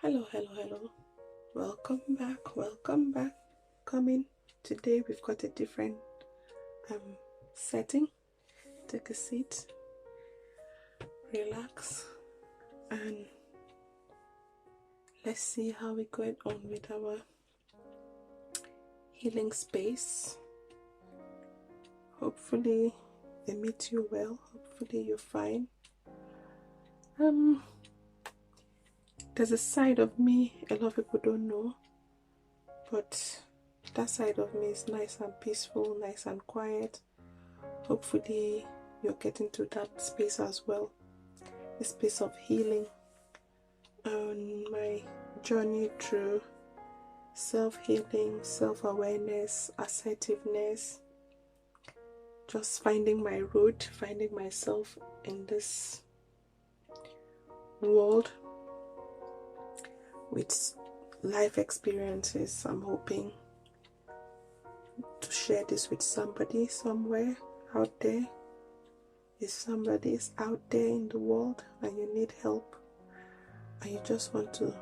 Hello, hello, hello. Welcome back, welcome back. Coming today, we've got a different setting. Take a seat, relax, and let's see how we're going on with our healing space. Hopefully, they meet you well. Hopefully, you're fine. There's a side of me a lot of people don't know, but that side of me is nice and peaceful, nice and quiet. Hopefully you're getting to that space as well, a space of healing. On my journey through self-healing, self-awareness, assertiveness, just finding my root, finding myself in this world with life experiences. I'm hoping to share this with somebody somewhere out there. If somebody is out there in the world and you need help and you just want to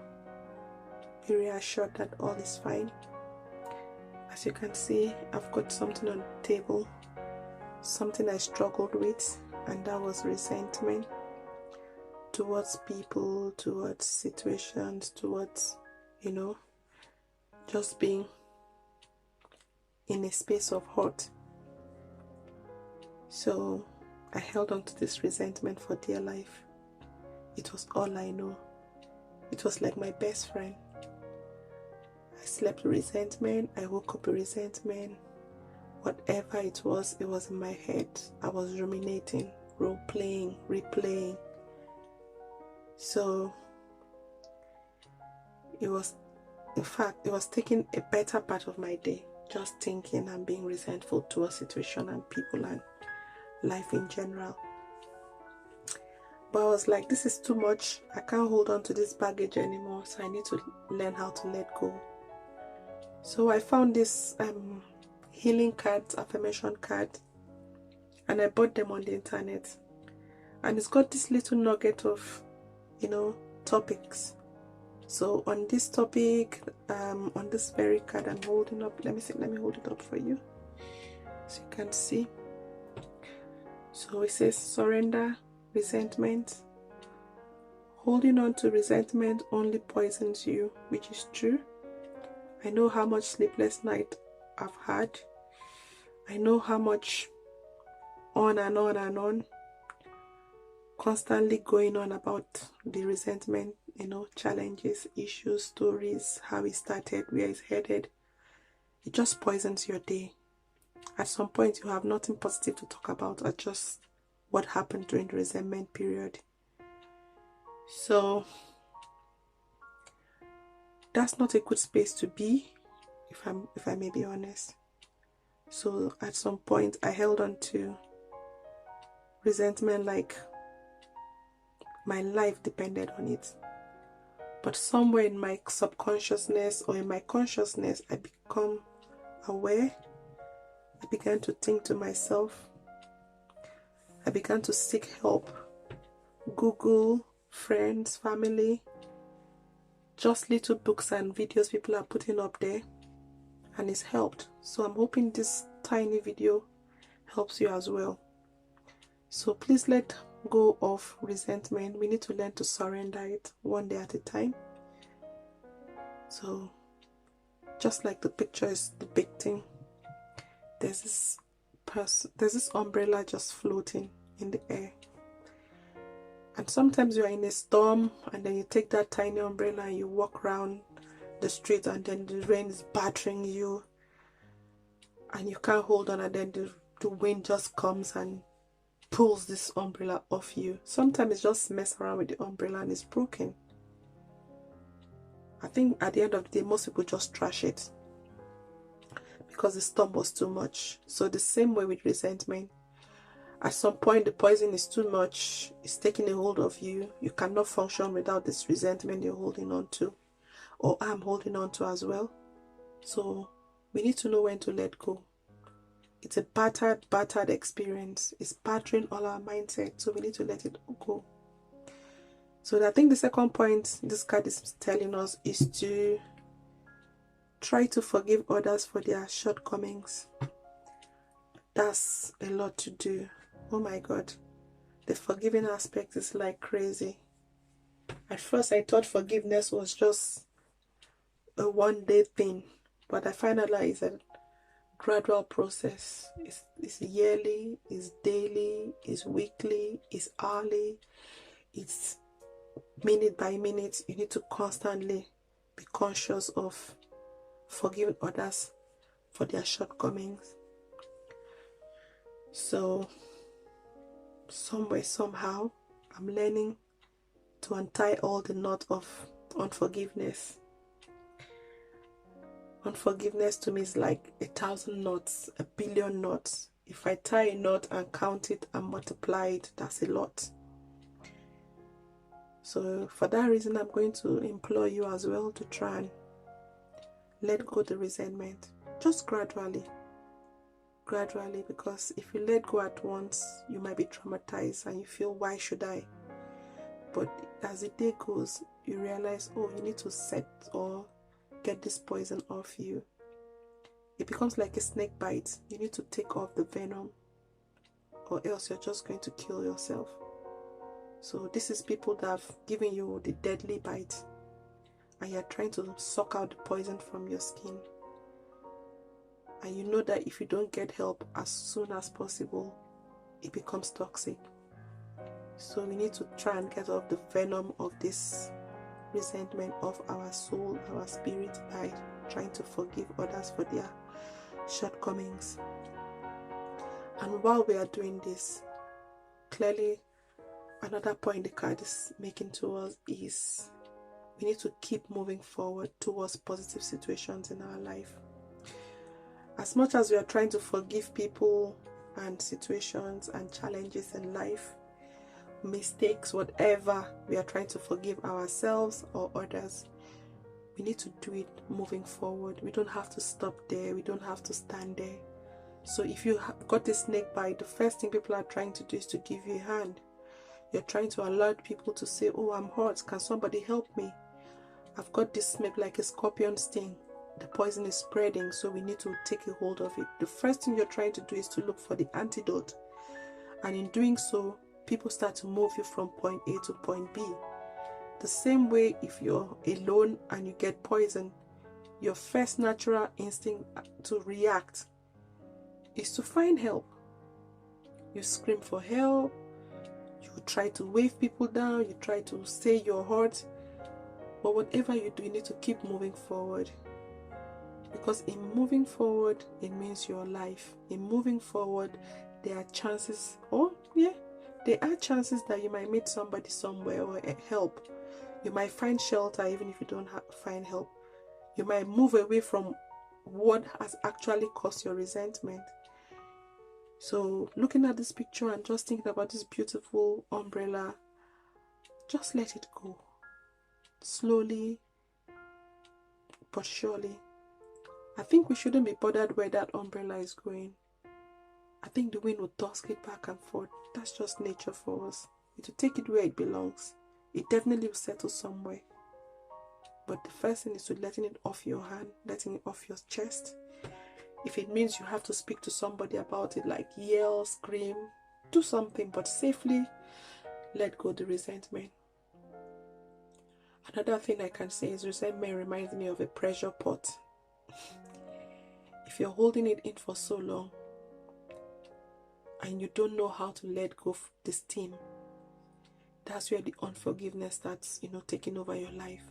be reassured that all is fine, as you can see, I've got something on the table, something I struggled with, and that was resentment towards people, towards situations, towards, just being in a space of hurt. So I held on to this resentment for dear life. It was all I know. It was like my best friend. I slept with resentment, I woke up with resentment. Whatever it was in my head. I was ruminating, role-playing, replaying. So it was taking a better part of my day, just thinking and being resentful towards situation and people and life in general. But I was like, this is too much. I can't hold on to this baggage anymore, so I need to learn how to let go. So I found this healing cards, affirmation card, and I bought them on the internet. And it's got this little nugget of, topics. So on this topic, on this very card I'm holding up, let me hold it up for you so you can see. So it says surrender resentment. Holding on to resentment only poisons you, which is true. I know how much sleepless night I've had. I know how much on and on and on, constantly going on about the resentment, challenges, issues, stories, how it started, where it's headed. It just poisons your day. At some point, you have nothing positive to talk about, or just what happened during the resentment period. So that's not a good space to be, if I may be honest. So at some point, I held on to resentment like my life depended on it. But somewhere in my subconsciousness or in my consciousness, I become aware. I began to think to myself. I began to seek help. Google, friends, family, just little books and videos people are putting up there, and it's helped. So I'm hoping this tiny video helps you as well. So please let go of resentment. We need to learn to surrender it one day at a time. So just like the picture is depicting, there's this umbrella just floating in the air. And sometimes you are in a storm and then you take that tiny umbrella and you walk around the street, and then the rain is battering you and you can't hold on, and then the wind just comes and pulls this umbrella off you. Sometimes it's just mess around with the umbrella and it's broken. I think at the end of the day, most people just trash it because the storm was too much. So the same way with resentment. At some point, the poison is too much. It's taking a hold of you. You cannot function without this resentment you're holding on to, or I'm holding on to as well. So we need to know when to let go. It's a battered experience. It's battering all our mindset. So we need to let it go. So I think the second point this card is telling us is to try to forgive others for their shortcomings. That's a lot to do. Oh my God. The forgiving aspect is like crazy. At first I thought forgiveness was just a one-day thing, but I find out that it's a gradual process. It's yearly, it's daily, it's weekly, it's hourly, it's minute by minute. You need to constantly be conscious of forgiving others for their shortcomings. So somewhere, somehow, I'm learning to untie all the knot of unforgiveness. Unforgiveness to me is like 1,000 knots, 1,000,000,000 knots. If I tie a knot and count it and multiply it, that's a lot. So for that reason, I'm going to implore you as well to try and let go the resentment, just gradually, because if you let go at once, you might be traumatized and you feel, why should I? But as the day goes, you realize, oh, you need to set or get this poison off you. It becomes like a snake bite. You need to take off the venom, or else you're just going to kill yourself. So this is people that have given you the deadly bite, and you're trying to suck out the poison from your skin. And you know that if you don't get help as soon as possible, it becomes toxic. So we need to try and get off the venom of this resentment of our soul, our spirit, by trying to forgive others for their shortcomings. And while we are doing this, clearly another point the card is making to us is we need to keep moving forward towards positive situations in our life. As much as we are trying to forgive people and situations and challenges in life, mistakes, whatever, we are trying to forgive ourselves or others, we need to do it moving forward. We don't have to stop there. We don't have to stand there. So if you got a snake bite, the first thing people are trying to do is to give you a hand. You're trying to alert people to say, oh, I'm hurt. Can somebody help me? I've got this maybe like a scorpion sting. The poison is spreading, so we need to take a hold of it. The first thing you're trying to do is to look for the antidote. And in doing so, people start to move you from point A to point B. The same way, if you're alone and you get poison, your first natural instinct to react is to find help. You scream for help, you try to wave people down, you try to say you're hurt, but whatever you do, you need to keep moving forward. Because in moving forward, it means your life. In moving forward, there are chances, there are chances that you might meet somebody somewhere or help. You might find shelter even if you don't find help. You might move away from what has actually caused your resentment. So looking at this picture and just thinking about this beautiful umbrella, just let it go. Slowly but surely. I think we shouldn't be bothered where that umbrella is going. I think the wind will toss it back and forth. That's just nature for us. It will take it where it belongs. It definitely will settle somewhere. But the first thing is to letting it off your hand, letting it off your chest. If it means you have to speak to somebody about it, like yell, scream, do something, but safely let go the resentment. Another thing I can say is resentment reminds me of a pressure pot. If you're holding it in for so long and you don't know how to let go of the steam, that's where the unforgiveness starts, taking over your life.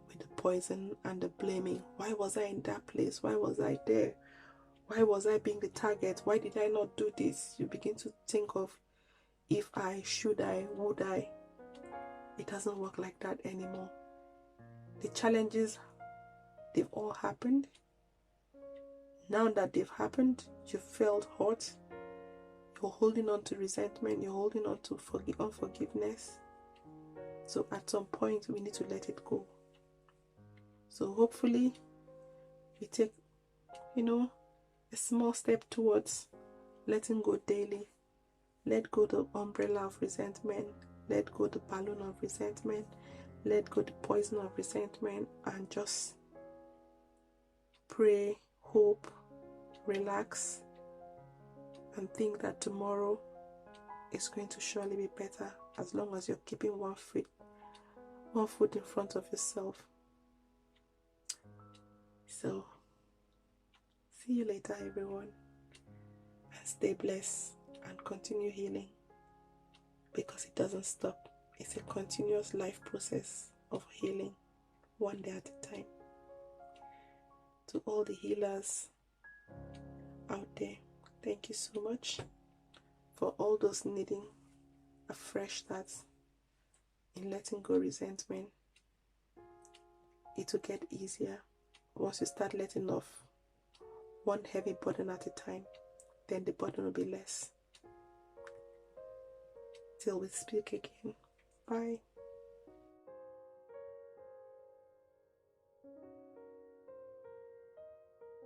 With the poison and the blaming. Why was I in that place? Why was I there? Why was I being the target? Why did I not do this? You begin to think of if I, should I, would I. It doesn't work like that anymore. The challenges, they've all happened. Now that they've happened, you felt hurt. You're holding on to resentment. You're holding on to unforgiveness. So at some point, we need to let it go. So hopefully, we take, a small step towards letting go daily. Let go the umbrella of resentment. let go the balloon of resentment, let go the poison of resentment, and just pray, hope, relax, and think that tomorrow is going to surely be better, as long as you're keeping one foot in front of yourself. So see you later, everyone, and stay blessed and continue healing, because it doesn't stop. It's a continuous life process of healing, one day at a time. To all the healers out there, thank you so much. For all those needing a fresh start in letting go resentment, it will get easier once you start letting off one heavy burden at a time. Then the burden will be less. Till we speak again. Bye.